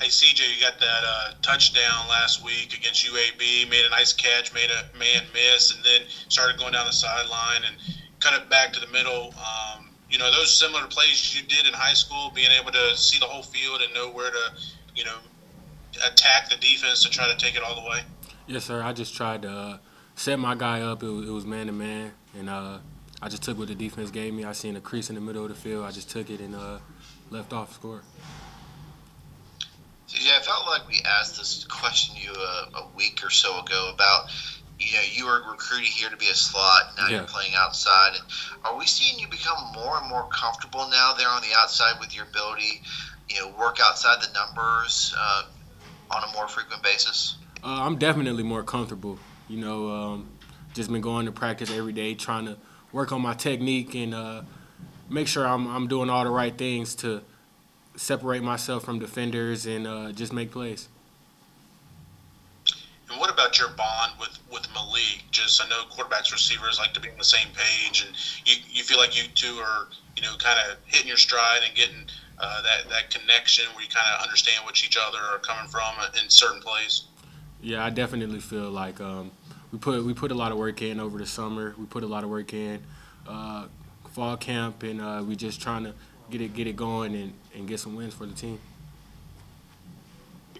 Hey CJ, you got that touchdown last week against UAB. Made a nice catch, made a man miss, and then started going down the sideline and cut it back to the middle. Those similar plays you did in high school, being able to see the whole field and know where to, you know, attack the defense to try to take it all the way. Yes, sir. I just tried to set my guy up. It was man to man, and I just took what the defense gave me. I seen a crease in the middle of the field. I just took it and left off score. CJ, I felt like we asked this question you a week or so ago about, you were recruited here to be a slot. Now you're Yeah. playing outside. And are we seeing you become more and more comfortable now there on the outside with your ability, work outside the numbers on a more frequent basis? I'm definitely more comfortable. Just been going to practice every day, trying to work on my technique and make sure I'm doing all the right things to separate myself from defenders and just make plays. And what about your bond with Malik? Just I know quarterbacks, receivers like to be on the same page, and you feel like you two are kind of hitting your stride and getting that connection where you kind of understand what each other are coming from in certain plays. Yeah, I definitely feel like we put a lot of work in over the summer. We put a lot of work in uh, fall camp, and we just trying to get it going and get some wins for the team.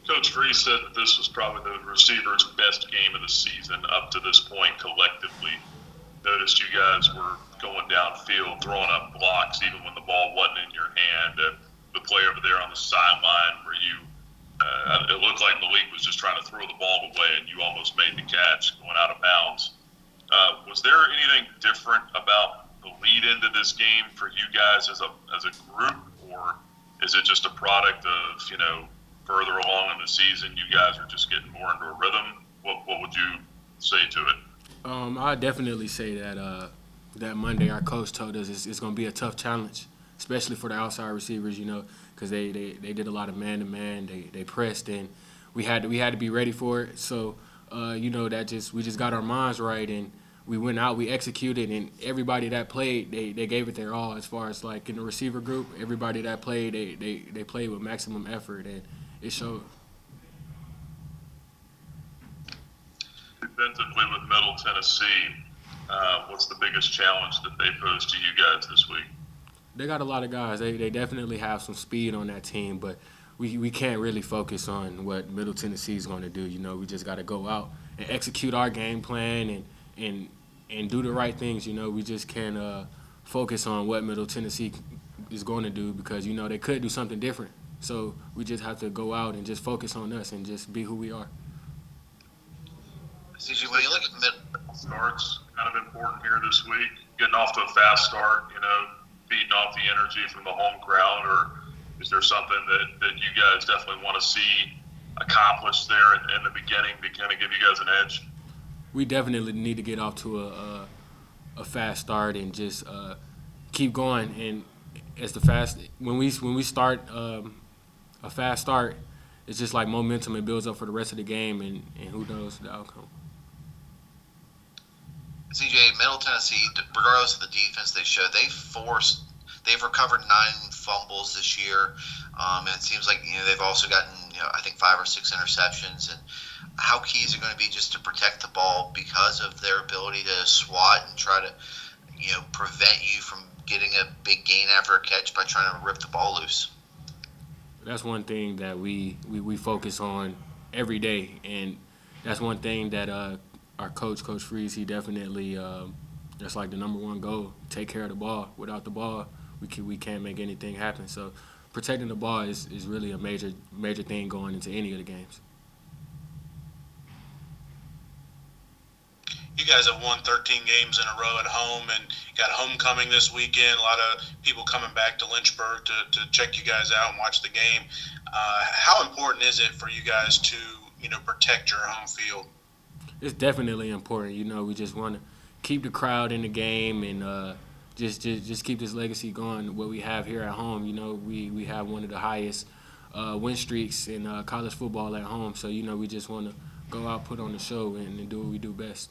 Coach Free said that this was probably the receivers' best game of the season up to this point collectively. Noticed you guys were going downfield, throwing up blocks even when the ball wasn't in your hand. The play over there on the sideline where it looked like Malik was just trying to throw the ball away and you almost made the catch going out of bounds. Was there anything different about the lead into this game for you guys as a group, or is it just a product of further along in the season you guys are just getting more into a rhythm? What would you say to it? I definitely say that Monday our coach told us it's going to be a tough challenge, especially for the outside receivers. Because they did a lot of man to man. They pressed and we had to be ready for it. So we just got our minds right and we went out, we executed, and everybody that played, they gave it their all. As far as like in the receiver group, everybody that played, they played with maximum effort, and it showed. Defensively with Middle Tennessee, what's the biggest challenge that they pose to you guys this week? They got a lot of guys. They definitely have some speed on that team, but we can't really focus on what Middle Tennessee is going to do. We just got to go out and execute our game plan and do the right things. We just can't focus on what Middle Tennessee is going to do because they could do something different. So we just have to go out and just focus on us and just be who we are. CJ, when you look at Starts kind of important here this week. Getting off to a fast start, feeding off the energy from the home crowd, or is there something that you guys definitely want to see accomplished there in the beginning to kind of give you guys an edge? We definitely need to get off to a fast start and just keep going. And as the fast when we start a fast start, it's just like momentum. It builds up for the rest of the game, and who knows the outcome. CJ, Middle Tennessee, regardless of the defense they show, they've recovered 9 fumbles this year, and it seems like they've also gotten I think 5 or 6 interceptions. And how key is it going to be just to protect the ball because of their ability to swat and try to prevent you from getting a big gain after a catch by trying to rip the ball loose? That's one thing that we focus on every day, and that's one thing that our Coach Freeze, he definitely that's like the number one goal: take care of the ball. Without the ball, we can't make anything happen. So protecting the ball is really a major thing going into any of the games. You guys have won 13 games in a row at home, and you got homecoming this weekend. A lot of people coming back to Lynchburg to check you guys out and watch the game. How important is it for you guys to protect your home field? It's definitely important. We just want to keep the crowd in the game and just keep this legacy going. What we have here at home, we have one of the highest win streaks in college football at home. So we just want to go out, put on the show, and do what we do best.